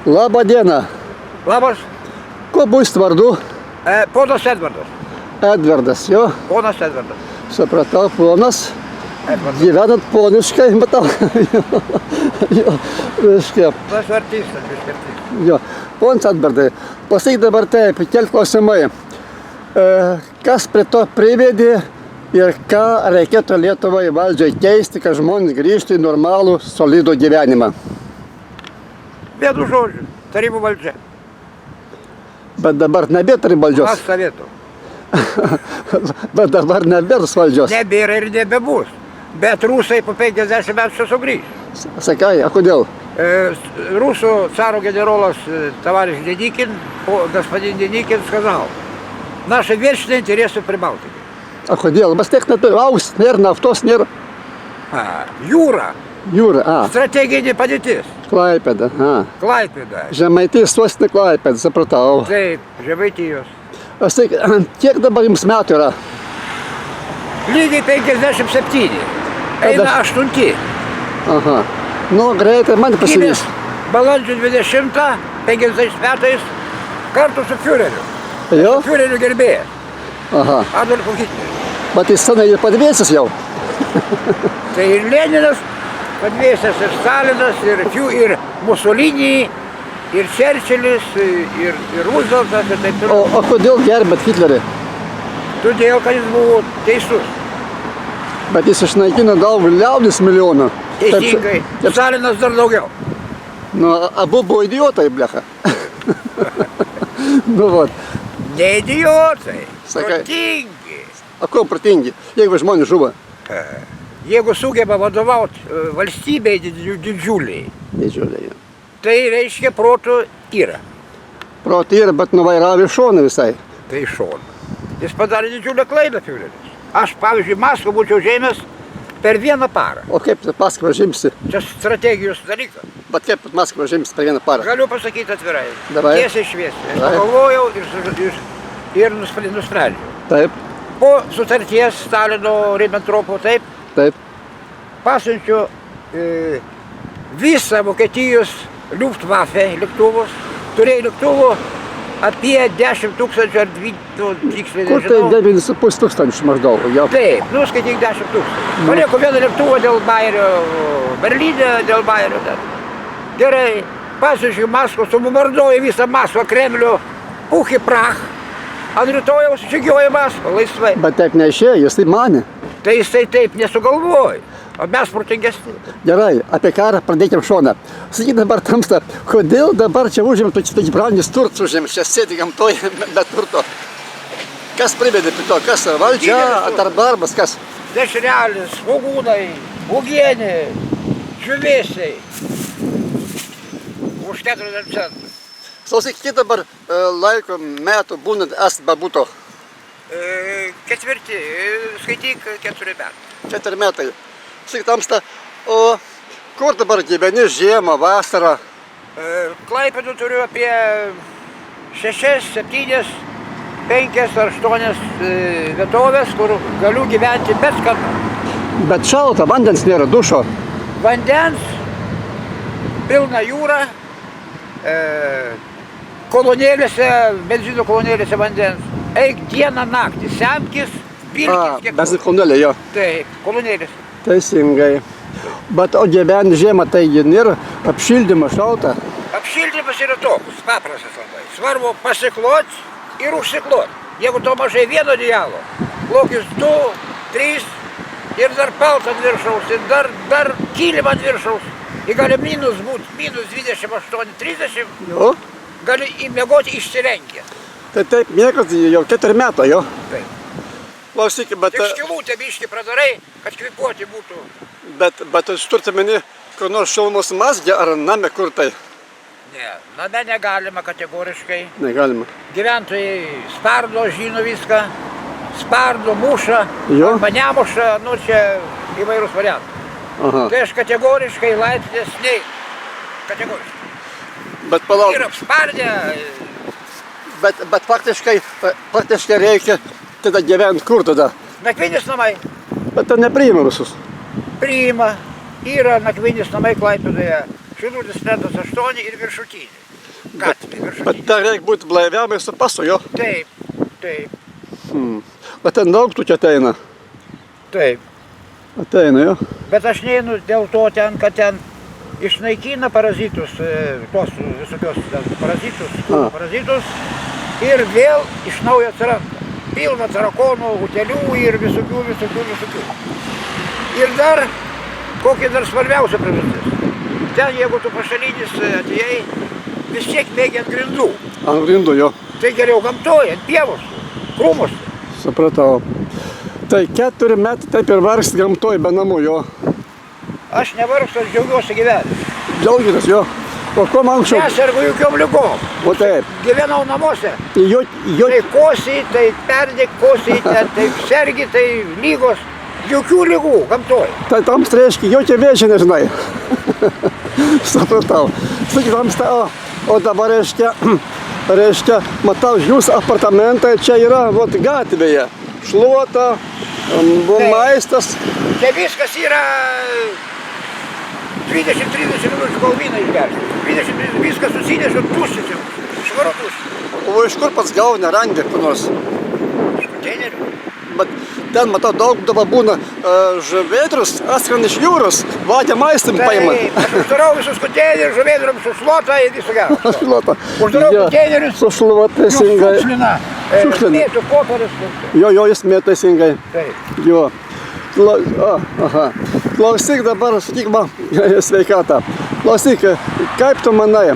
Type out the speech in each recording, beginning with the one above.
Labą dieną. Labas, Kuo būsit vardu? ponas Edvardas. Edvardas, jo. Ponas Edvardas. Supratau, ponas. Edvardas. Gyvenat poniškai, matau. Jo, reiškia. Tas artistas, artistas. Jo. Ponas Edvardai, pasakyk dabar taip, keli klausimai. Kas prie to privedė ir ką reikėtų Lietuvai valdžiai keisti, kad žmonės grįžtų į normalų, solidų gyvenimą? Vienu žodžiu, tarybų valdžia. Bet dabar nebėra valdžios. Aš savėtų. Bet dabar nebėra valdžios. Nebėra ir nebebus. Bet rusai po 50 metų čia sugrįž. Sakai, a kodėl? Rusų цару генералов товарищ Деникин, господин Деникин сказал, наши вечные интересы в Прибалтике. A kodėl? Mes tiek neturi, aus nėra, naftos nėra. Jūra, Jūra, strateginė padėtis. Klaipėda, Klaipėda. Žemaitijos sostinė Klaipėda, supratau. Taip, Žemaitijos. Aš tai, kiek dabar jums metų yra? Lygiai 57. Eina 8. Aha. Nu, greitai man pasivys. Balandžio 20, 50 metais kartu su Fiureriu. Jo? Fiurerio gerbėjas. Aha. Adolfu Hitleriu. Bet jis senai ir padvėsis jau. Tai ir Leninas padvėsęs, ir Stalinas, ir Mussolini, ir Čerčilis, ir Rooseveltas, ir taip toliau. O kodėl gerbėt Hitlerį? Todėl, kad jis buvo teisus. Bet jis išnaikino daug liaudis milijonų. Teisingai. Stalinas dar daugiau. Nu, abu buvo idiotai, blecha. Nu, vat. Ne idiotai, Sakai. protingi. A ko protingi, jeigu žmonės žuva? Jeigu sugeba vadovauti valstybei didžiuliai, Didžiuliai. tai reiškia proto yra. Proti yra, bet nuvairavo į šoną visai. Tai šon. Jis padarė didžiulę klaidą, Fiureris. Aš, pavyzdžiui, Maskvą būčiau žemės per vieną parą. O kaip Maskvą žimsi? Čia strategijos dalykas. Bet kaip Maskvą žimsi per vieną parą? Galiu pasakyti atvirai. Davai. Tiesiai šviesiai. Aš Davai. pagalvojau ir nusprendžiau. Taip, Po sutarties Stalino, Ribbentropo, taip, taip. pasiunčiu visą Vokietijos Luftwaffe lėktuvus. Turėjau lėktuvų apie 10 000 ar 2, tiksliai Kur tai nežinau. 9,5 tūkstančių maždaug? Jau. Taip, skaityk 10 000. Palieku vieną lėktuvą dėl Bayerio, Berlyne dėl Bayerio. Gerai, pasiunčiu Maskvą, subombarduoju visą Maskvą, Kremlių, puch į prach. Ant rytojaus žygiuoja Maskvą laisvai. Bet taip neišėjo, jis tai manė. Tai jisai taip nesugalvoja, o mes protingesni. Gerai, apie karą pradėkim šoną. Sakyk dabar tamsta, kodėl dabar čia užėm tokį brangius turtus užėm, čia sėdi gamtoje be turto. Kas privedė prie to, kas valdžia, ar darbas, kas? Dešrelis, svogūnai, ugienė, džiūvėsiai. Už 40 centų. Sausyk, kiek dabar laiko metų būnat esat be buto? Ketvirti, skaityk 4 metų. 4 metai. Sakyk tamsta, o kur dabar gyveni žiemą, vasarą? Klaipėdų turiu apie 6, 7, 5 ar 8 vietovės, kur galiu gyventi bet kada. Bet šalta, vandens nėra, dušo. Vandens, pilna jūra, kolonėlėse, benzino kolonėlėse vandens. Eik dieną naktį, semkis, pilkis kiek. Benzinų kolonėlė, jo. Taip, kolonėlės. Teisingai. Bet o gyventi žiemą tai nėra apšildymas šalta. Apšildymas yra toks, paprastas labai. Svarbu pasiklot ir užsiklot. Jeigu to mažai vieno odijalo, klokis 2, 3 ir dar paltą ant viršaus, ir dar kilimą ant viršaus. Ir gali minus būt, minus 28, 30, Jo. gali įmiegoti išsirengę. Tai taip, miegas jau 4 metai, jo. Taip. Klausyk, bet Tik skylutę biškį pradarai, kad kvėpuoti būtų. jūs turite meni, kur nors šilumos mazgė ar name kur tai? Ne, name negalima kategoriškai. Negalima. Gyventojai spardo, žino viską, spardo, muša, Jo. arba nemuša, nu čia įvairūs variantai. Aha. Tai aš kategoriškai laipsnės nei. Kategoriškai. Bet palauk, Ir apspardę, bet faktiškai reikia tada gyventi kur tada? nakvinis namai Bet tai nepriima visus. priima, yra nakvinis namai Klaipėdoje. Šilutis plentas 8 ir viršutinė. Gatvė Bet viršutinė. dar reikia būti blaiviam ir su pasu, jo. Taip, taip, O ten daug tų čia ateina. taip. Ateina, jo. Bet aš neinu dėl to ten, kad ten išnaikina parazitus, tos visokios ten parazitus, parazitus ir vėl iš naujo atsiranda. Pilna tarakonų, utelių ir visokių. Ir dar, kokia dar svarbiausia priežastis. Ten, jeigu tu pašalinis atėjai, vis tiek bėgi ant grindų. Ant grindų, jo. Tai geriau gamtoje, ant pievos, krūmos. Supratau. Tai 4 metai taip ir vargst gamtoj be namų, jo. Aš nevargstu, aš džiaugiuosi gyvenimu. Džiaugiatės, jo. O ko man anksčiau? Nesergu jokiom ligom. O taip. Gyvenau namuose. Jo, Tai kosi, tai perdėk, kosi, tai sergi, tai lygos. Jokių lygų gamtoj. tai tams reiškia, jokio vėžio nežinai. Supratau. Sakyk, tamsta, o dabar reiškia, matau, jūsų apartamentai čia yra, vot gatvėje. Šluota, maistas. Tai viskas yra 20-30 minučių kol vyną išgerti. 20 viskas susineša tuščias jau. Švaru tuščias. O iš kur pats gauni, randi kur nors? Iš konteinerių. Bet ten, matau, daug dabar būna žuvėdrus, atskrenda iš jūros, vagia maistą paima. Taip, aš uždarau visus konteinerius, žuvėdram su šluota ir viso gero. Šluota. Uždarau Jo, konteinerius, su šluota teisingai. šiukšlina. Šiukšlina. Mėtų popierius. Jo, jis mėto teisingai. Taip. Jo. Klausyk dabar, sakyk man, sveikatą. Klausyk, kaip tu manai,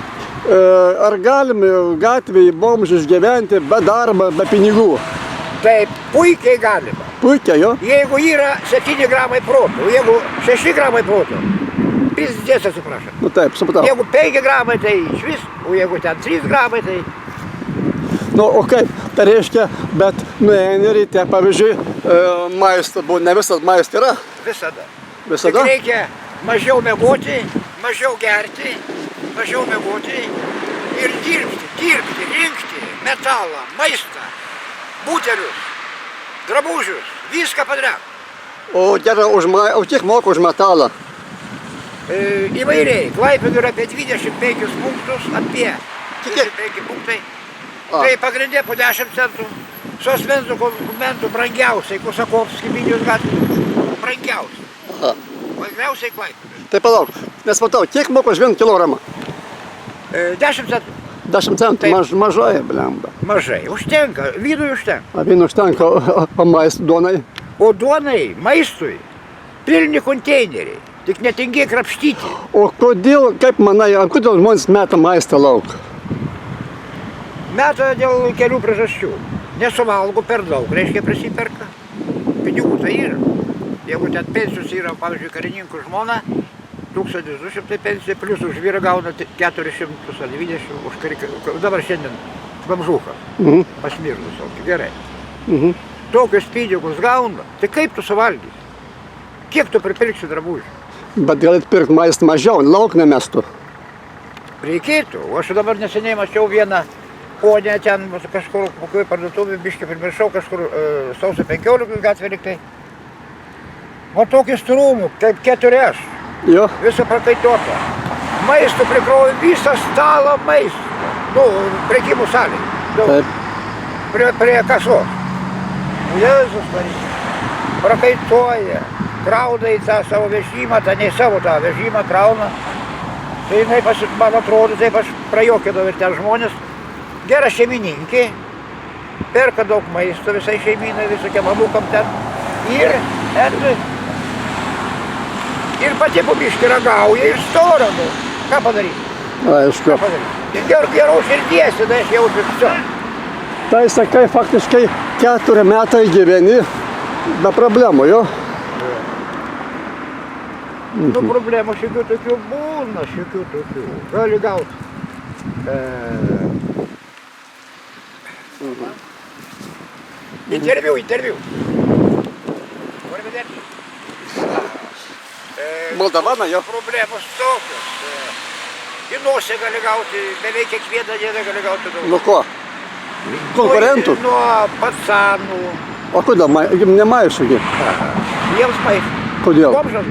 ar galime gatvėje bomžų išgyventi be darbo, be pinigų? Taip, puikiai galima. Puikiai, jo? Jeigu yra 7 gramai protų, jeigu 6 gramai protų, pizdės atsiprašau. Nu taip, supratau. Jeigu 5 gramai, tai iš vis, o jeigu ten 3 gramai, tai Nu, o kaip, tai reiškia, bet nueini ryte, pavyzdžiui, maisto, ne visas maisto yra. visada. Visada? Tik reikia mažiau miegoti, mažiau gerti, mažiau miegoti ir dirbti, rinkti metalą, maistą, butelius, drabužius, viską padaryti. O gerai, o kiek moka už metalą? Įvairiai. Klaipėdoj yra apie 25 punktus, apie 25 punktai. Tai pagrindė po 10 centų. Su asmens dokumentų brangiausiai, Kusakovskis, Minijos gatvė, brangiausiai. Aha. Brangiausiai Klaipėdoj. Tai palauk, nes matau, kiek moka už 1 kilogramą? 10 centų. 10 centų, Taip. mažai, blemba. Mažai. Užtenka, vynui užtenka. Vynų užtenka, o maistų duonai? O duonai, maistui, pilni konteineriai. Tik netingėk krapštyti. O kodėl, kaip manai, kodėl žmonės meta maistą lauk? Meta dėl kelių priežasčių. Nesuvalgo per daug, reiškia prisiperka. Pinigų tai yra. Jeigu ten pensijos yra, pavyzdžiui, karininkų žmona, 1200 pensija, plus už vyrą gauna 400 ar 20 už karininką. Dabar šiandien bamžukas, pasmirdus, gerai. Tokius pinigus gauna, tai kaip tu suvalgysi? Kiek tu pripirksi drabužių? Bet galit pirkti maistą mažiau, lauk nemestų. Reikėtų. O aš dabar neseniai mačiau vieną ponę ten kažkur, kokioj parduotuvėje, biškį primiršau, kažkur sausio 15 gatvė liktai. O tokį strūmų, kaip 4 Jo. visą prakaituotą. Maisto prikrovė visą stalą maisto. Nu, prekybų salėje. Taip. Prie kasos. Jėzus Marija. Prakaituoja. Krauna į tą savo vežimą, tą nei savo tą vežimą krauna. Tai jinai, man atrodo, taip aš prajuokėdavau ir ten žmonės. Gera šeimininkė, perka daug maisto visai šeiminai, visokiam anūkam ten. Ir pati po biškį ragauja ir stora. Nu. Ką padaryti? Aišku. Ką padaryti? Gerau širdies, tada aš jaučiu visą. Tai sakai, faktiškai 4 metai gyveni be problemų, jo? Nu, problemų šiokių tokių būna, šiokių tokių. Gali gauti. Interviu. Moldavana, jo? Problemos tokios. Į nosį gali gauti, beveik kiekvieną dieną gali gauti daug. Nuo ko? Konkurentų? Nuo patsanų. O kodėl? Nemaišogi. Jiems maistas. Kodėl? Bomžas.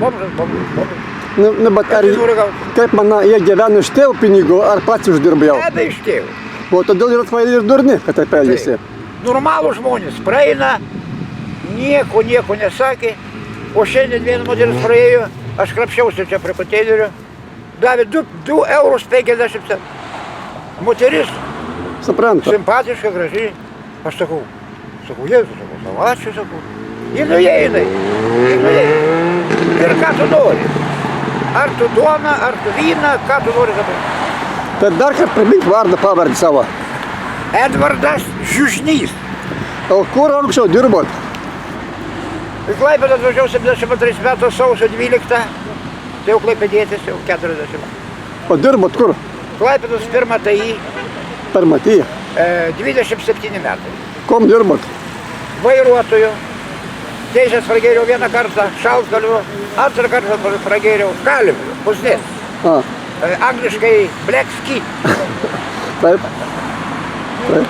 Bet ar, Aš noriu gauti. kaip manai, jie gyvena iš tėvų pinigų, ar pats uždirba jau? Be iš tėvų. O todėl yra kvaili ir durni, kad taip elgiasi. Normalų žmonės praeina, nieko nesakė, o šiandien viena moteris praėjo, aš krapščiausi čia prie konteinerio, davė 2 eurus 50 centų. Moteris, Supranta. simpatiška, gražiai, aš sakau, Jėzus, ačiū, sakau. Ir nuėjai. Ir ką tu nori? Ar tu duona, ar tu vyną, ką tu nori dabar? Tai dar kartą primink vardą pavardį savo. Edvardas Žiužnys. O kur anksčiau dirbot? Į Klaipėdą atvažiavau 72 metų sausio 12, tai jau klaipėdietis, jau 40. O dirbot kur? Klaipėdos pirmą TI, Per Matyją. 27 metai. Kom dirbot? Vairuotoju. Teisės pragėriau vieną kartą šaltgaliu, antrą kartą pragėriau kalviu, pusnės. A, Angliškai Black Skid. taip. Taip.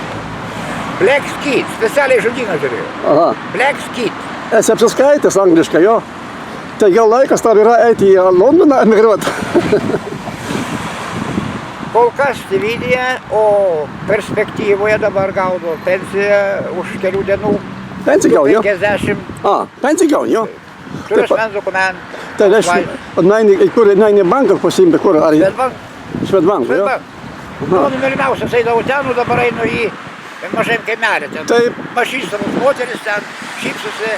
Black Skid, specialiai žodyną žiūrėjau. Aha. Black Skid. Esi apsiskaitęs angliškai, jo? Tai gal laikas tau yra eiti į Londoną emigruoti? Kol kas Tėvynėje, o perspektyvoje dabar gaunu pensiją už kelių dienų. Pensiją gauni, jo? 50. A, pensiją gauni, jo? Turiu Taip. asmens dokumentą. Tai reiškia, kur eini banką pasiimti, kur? Ar į Swedbanką, jo? Mano mylimiausias eidavau ten, o dabar einu į mažam kaimelį. Ten Taip. pažįstamas moteris ten, šypsosi.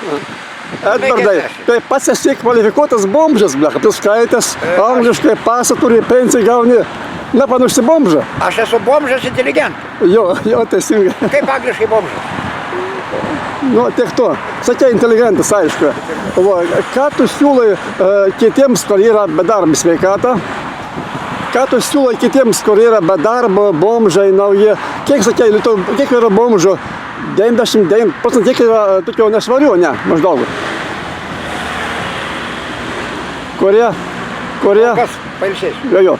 Edvardai, 50. tai pats esi kvalifikuotas bomžas, blek, apsiskaitęs, angliškai pasą turi, pensiją gauni. Nepanaši bomžą. Aš esu bomžas inteligentas. Jo, teisingai. Kaip angliškai bomžas? Nu, tiek to. Sakė inteligentas, aišku. Va, ką tu siūlai kitiems, kur yra bedarbis sveikata? Ką tu siūlai kitiems, kur yra bedarbo, bomžai, nauji? Kiek, sakė, kiek yra bomžų? 99%, kiek yra tokių nešvarių, ne, maždaug. Kurie? Kas pailsėsiu? Jo.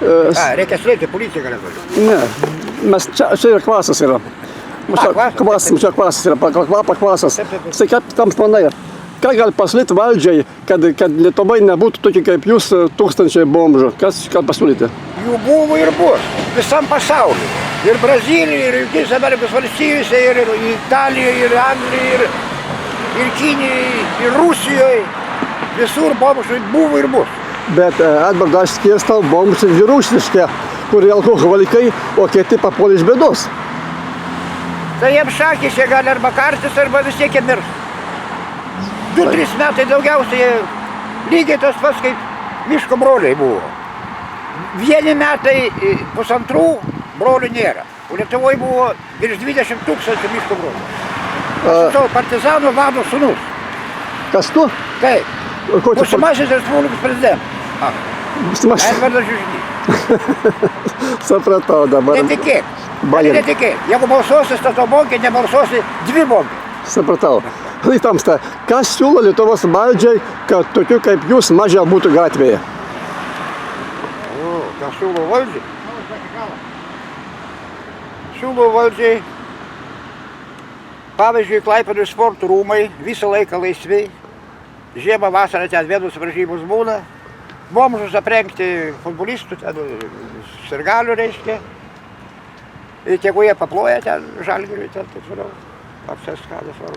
Reikia slėpti, policija galėtų. Ne, mes čia yra kvasas yra. Čia kvasas yra, kvapa kvasas. Tai kaip tam manai, ką gali pasiūlyti valdžiai, kad Lietuvai nebūtų tokie kaip jūs tūkstančiai bomžų? Kas pasiūlyti? Jų buvo ir bus visam pasauliu. Ir Brazilijoje, ir Jungtinėse Amerikos valstijose, ir Italijoje, ir Anglijoje, ir Kinijoje, ir Rusijoje. Visur bomžai buvo ir bus. Bet Edvardas aš skirstau bomžai vyrušiški, kurie alkoholikai, o kiti papuolė iš bėdos. Tai jiems šakės, jie gali arba kartis, arba vis tiek jie mirs. 2-3 metai daugiausiai, lygiai tas pats kaip miško broliai buvo. Vieni metai, pusantrų brolių nėra. O Lietuvoje buvo virš 20 000 miško brolių. Aš esu partizanų vado sūnus. Kas tu? Taip. Būsimasis Respublikos prezidentas. Edvardas Žiužnys. Supratau dabar. Netikėk. Netikėk. Jeigu balsuosi stato bonkė, nebalsuosi 2 bonkė. Supratau. Tamsta, kas siūlo Lietuvos valdžiai, kad tokių kaip jūs mažiau būtų gatvėje? Kas siūlo valdžiai? Siūlo valdžiai. Pavyzdžiui, Klaipėdos sporto rūmai visą laiką laisvi. Žiemą, vasarą ten vienos varžybos būna. Bomžus aprengti futbolistų, ten sirgalių reiškia. Ir tegu jie paploja ten Žalgiriui, ten taip toliau.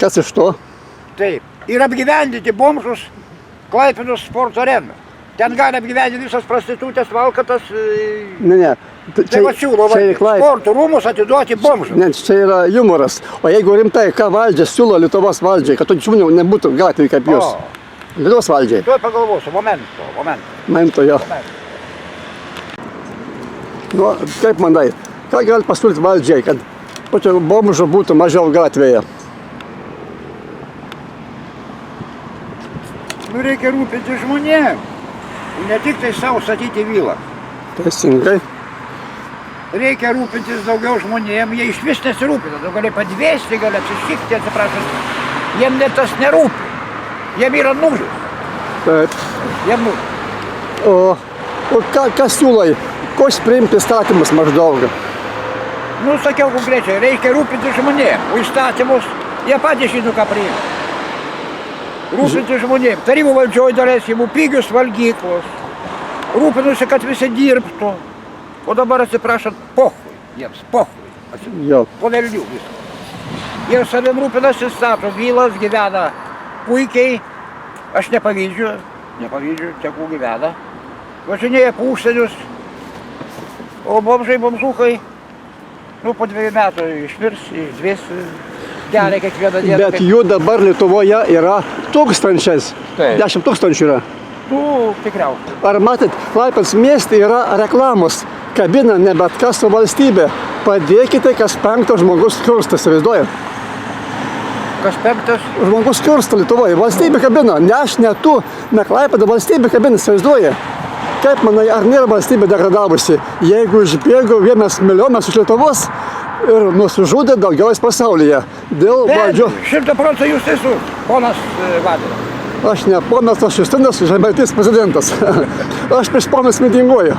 Kas iš to? Taip. Ir apgyvendinti bomžus Klaipėdos sporto areną. Ten gali apgyvendinti visas prostitutės, valkatas. Ne. Tai va siūlo sporto rūmus atiduoti bomžus. Ne, čia yra humoras. O jeigu rimtai, ką valdžia siūlo Lietuvos valdžiai, kad tokių žmonių nebūtų gatvėje kaip jūs? Lietuvos valdžiai. Tuoj pagalvosiu, momento. Momento, jo. Nu, kaip manai, ką gali pasiūlyti valdžiai, kad tokio bomžo būtų mažiau gatvėje? Nu, reikia rūpinti žmonėm. Ne tik tai savo statyti vilą. Teisingai. Reikia rūpintis daugiau žmonėm, jie iš vis nesirūpina. Tu gali padvėsti, gali apsišikti, atsiprašant. Jiem net tas nerūpi. Jiem yra nulis. Taip. Jiem nulis. O ką siūlai? Koks priimti įstatymus maždaug? Nu, sakiau konkrečiai, reikia rūpinti žmonėm. O įstatymus jie patys žino, ką priimti. Rūpintis žmonėms. Tarybų valdžioje darės jų pigius valgyklos. Rūpinusi, kad visi dirbtų. O dabar atsiprašant, pohui jiems, pohui. Jo. Po velnių viską. Jie savim rūpinasi, stato vilas, gyvena puikiai. Aš nepavydžiu, tegul gyvena. Važinėja po užsienius. O bomžukai, po 2 metų išmirs, išdvės, geria kiekvieną dieną. Bet jų dabar Lietuvoje yra tūkstančiais. Taip. 10 000 yra. Tikriausiai. Ar matot, Klaipėdos mieste yra reklamos, kabina ne bet kas su valstybė. Padėkite, kas 5 žmogus skursta, įsivaizduoja. Kas 5? Žmogus skursta Lietuvoje, valstybė kabina, ne aš, ne tu, ne Klaipėda, valstybė kabina, įsivaizduoja. Kaip manai, ar nėra valstybė degradavusi, jeigu išbėgo 1 milijonas iš Lietuvos ir nusižudė daugiausiai pasaulyje dėl valdžio? 100% jūs teisus, ponas Vadina. Aš ne ponas, aš Justinas, Žemaitijos prezidentas. Aš prieš ponas mitinguoju.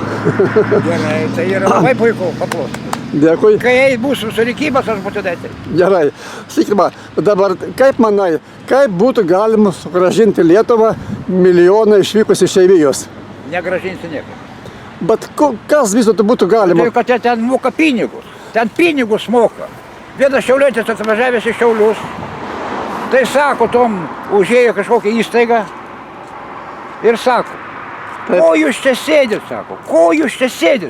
Gerai, tai yra labai puiku, paklausti. Dėkui. Kai bus susirinkimas, aš būtų dėti. Gerai. Sakykime, dabar kaip manai, kaip būtų galima sugrąžinti Lietuvą milijoną išvykus iš Eivijos? Negražinsi nieko. Bet kas vis dėlto būtų galima? Tai, kad jie ten moka pinigus. Ten pinigus moka. Vienas šiaulietis atvažiavęs iš Šiaulius. Tai sako, tom užėjo kažkokią įstaigą ir sako, ko jūs čia sėdit, sako,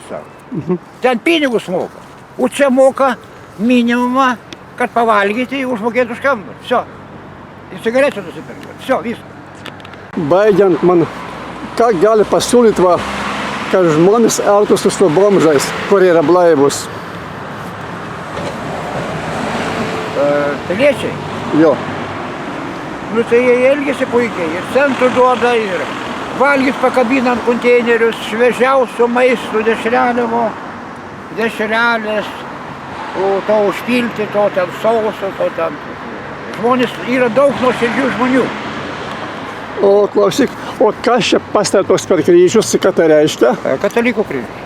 sako. Ten pinigus moka. O čia moka minimumą, kad pavalgyti, užmokėti už kambarį. Vsio. Ir cigarečių nusipirkti. Vsio, viskas. Baigiant man, ką gali pasiūlyti, kad žmonės elgtųsi su bomžais, kurie yra blaivūs? Piliečiai. Jo. Nu tai jie elgiasi puikiai, ir centų duoda, ir valgyt pakabinant konteinerius, šviežiausių maistų, dešrelės, to užpilti, to ten sauso, to ten. Žmonės, yra daug nuoširdžių žmonių. O klausyk, o kas čia pastatytos per kryžius, ką tai reiškia? Katalikų kryžius.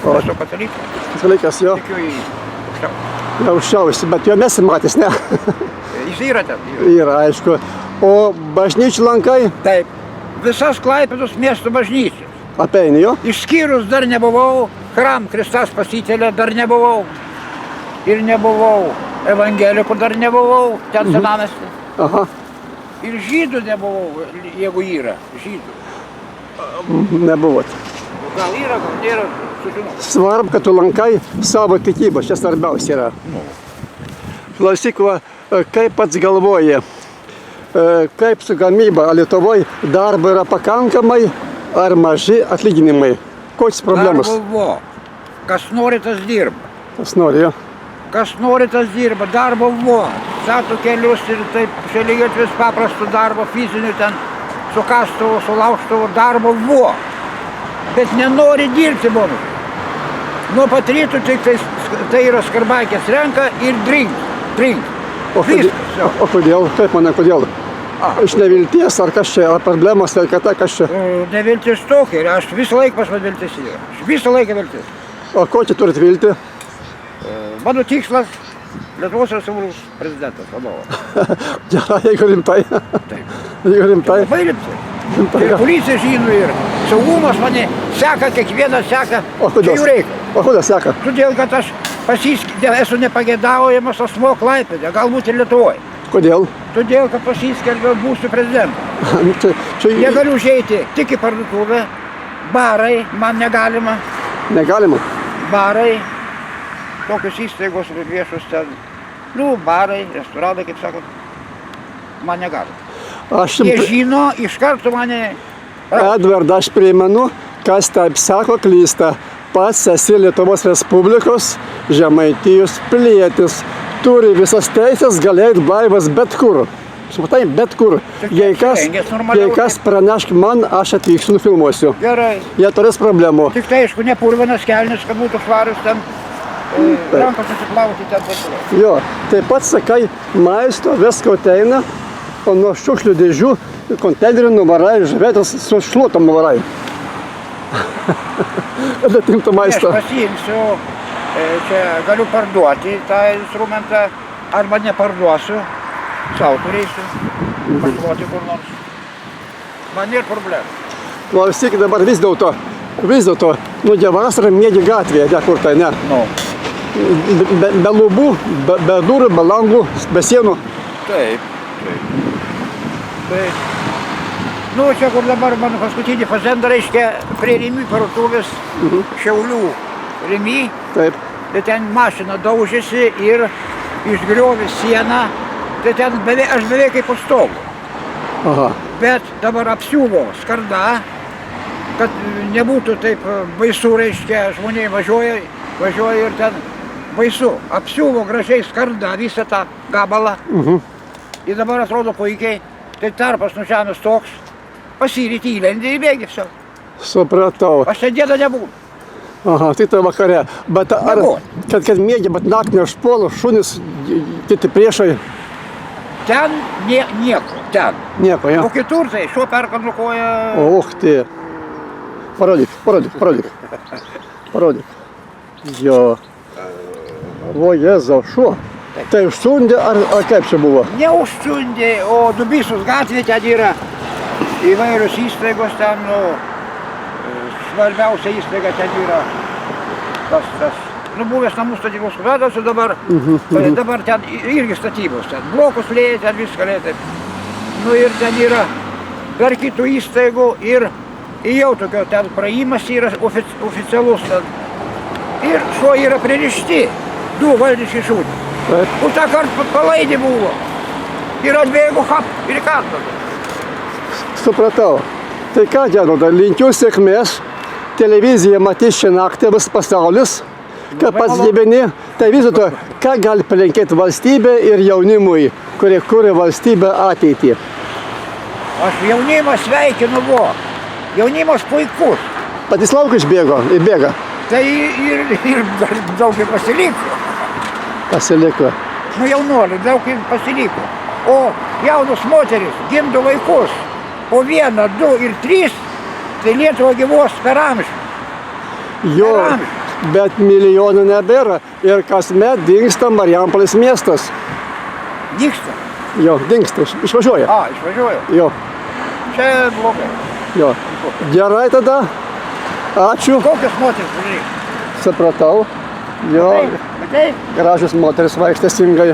Aš esu katalikas. Katalikas, jo. Tikiu į aukščiausią. Aukščiausiai, bet jo nesimatys, ne? Jis yra ten. Yra, aišku. O bažnyčių lankai? Taip. Visas Klaipėdos miesto bažnyčios. Apeini jo? Išskyrus dar nebuvau, Hram Kristas Pasitelė dar nebuvau. Ir nebuvau evangelikų, dar nebuvau, ten senamestį. Aha. Ir žydų nebuvau, jeigu yra, žydų. Nebuvot. Gal yra, gal nėra, sužinau. Svarbu, kad tu lankai savo tikybą, čia svarbiausia yra. Klausyk, kaip pats galvoji, kaip su gamyba Lietuvoje darbo yra pakankamai ar maži atlyginimai? Kokios problemos? Darbo, kas nori, tas dirba. Kas nori, jo? Kas nori, tas dirba, darbo stato kelius ir taip šaligatvis paprastų darbo, fizinių ten, su kastuvu, su laužtuvu, darbo Bet nenori dirbti mums. Nuo pat rytų tik tai yra skarbakės renka ir drink. O kodėl? Kaip manai, kodėl? Iš nevilties, ar kas čia, ar problemos, sveikata, kas čia? Neviltis tokia, aš visą laiką pas man viltis yra. Aš visą laiką viltis. O ko čia turit vilti? Mano tikslas Lietuvos Respublikos prezidentas, vadovas. Gerai, jeigu rimtai. Taip. Jeigu rimtai. Labai rimtai. Ir policija žino, ir saugumas mane seka, kiekvieną seka. O kodėl? Čia jų reikalas. O kodėl seka? Todėl, kad aš esu nepagėdaujamas asmuo Klaipėdoje, galbūt ir Lietuvoje. Kodėl? Todėl, kad pasiskelbiau būsiu prezidentu. Negaliu užeiti tik į parduotuvę, barai, man negalima. Negalima? Barai, tokios įstaigos viešos ten, barai, restoranai, kaip sakot, man negalima. Jie žino, iš karto mane... Edvardą, aš primenu, kas taip sako, klysta. Pats esi Lietuvos Respublikos Žemaitijos pilietis. Turi visas teisės galėti blaivas bet kur. Sumatai, bet kur. Jei kas pranešk man, aš atvyksiu, nufilmuosiu. Gerai. Jie turės problemų. Tik tai, aišku, ne purvinas kelnis, kad būtų švarus ten, rankas susiplauti ten pasilau. Jo, taip pat sakai, maisto visko ateina, o nuo šiukšlių dėžių konteinerį nuvarai, žuvėtas su šluotom nuvarai. Kad atimtų maistą. Aš pasiimsiu, čia galiu parduoti tą instrumentą, arba neparduosiu, sau turėsiu. pašluoti kur nors. Man nėra problemų. Klausyk, dabar vis dėlto, nu, vasarą Mėdį gatvėje, ne kur tai, ne? Nu, Be lubų, be durų, be langų, be sienų. taip. Nu, čia kur dabar mano paskutinį fazenda, reiškia, prie Rimi parduotuvės, Šiaulių Rimi. Taip. Tai ten mašina daužėsi ir išgriovė sieną. Tai ten aš beveik kaip pastogu. Aha. Bet dabar apsiuvo skarda, kad nebūtų taip baisu, reiškia, žmonės važiuoja ir ten baisu. Apsiuvo gražiai skarda visą tą gabalą. Ir dabar atrodo puikiai. Tai tarpas nuo žemės toks, pasiryti įlendė į bėgį viso. Supratau. Aš ten dieną nebūnu. Aha, tai tai vakare. Bet ar, Nebuvo. kad Mėdį, bet naktį neužpuola šunys, kiti priešai, Ten nieko, ten. nieko, ja? O kitur tai šuo perkandlukoja. Och, tai. Parodyk. Jo. O, Jėzau, šuo. Tai užsundė, ar kaip čia buvo? Neužsiundė, o Dubysos gatvė ten yra įvairios įstaigos ten, nu, svarbiausia įstaiga ten yra buvęs namų statybos komandos, o dabar ten irgi statybos, ten blokus lėja, ten viską lėja, taip. Nu ir ten yra dar kitų įstaigų ir jau tokio ten praėjimas yra oficialus ten. Ir šuo yra pririšti, du valdiški šūdai. Taip. O tą kartą palaidė buvo. Ir atbėgo ir kartą. Supratau. Tai ką, Genoda, linkiu sėkmės. Televizija matys šią naktį, vis pasaulis, kad pats gyveni. Tai vis dėlto, ką gali palinkėti valstybė ir jaunimui, kurie kuria valstybę ateitį? Aš jaunimą sveikinu, jaunimas puikus. Patys lauk išbėga. Tai ir daug ir pasiliko. Pasiliko. Nu jaunuolių daug ir pasiliko. O jaunos moteris gimdo vaikus. Po 1, 2 ir 3, tai Lietuva gyvos per amžių. Jo, bet milijonų nebėra. Ir kasmet dingsta Marijampolės miestas. Dingsta. Jo, dingsta, išvažiuoja. Išvažiuoja. Jo, Čia blogai. jo. Gerai tada. Ačiū. Kokios moteris pažiūrėk? Supratau. Jo, Matai? gražios moteris vaikštė singai.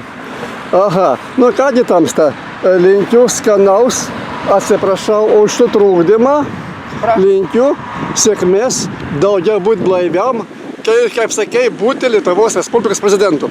Aha, nu kągi tamsta, linkiu skanaus, atsiprašau už sutrūkdymą, linkiu sėkmės, daugiau būti blaiviam, kaip sakei, būti Lietuvos Respublikos prezidentu.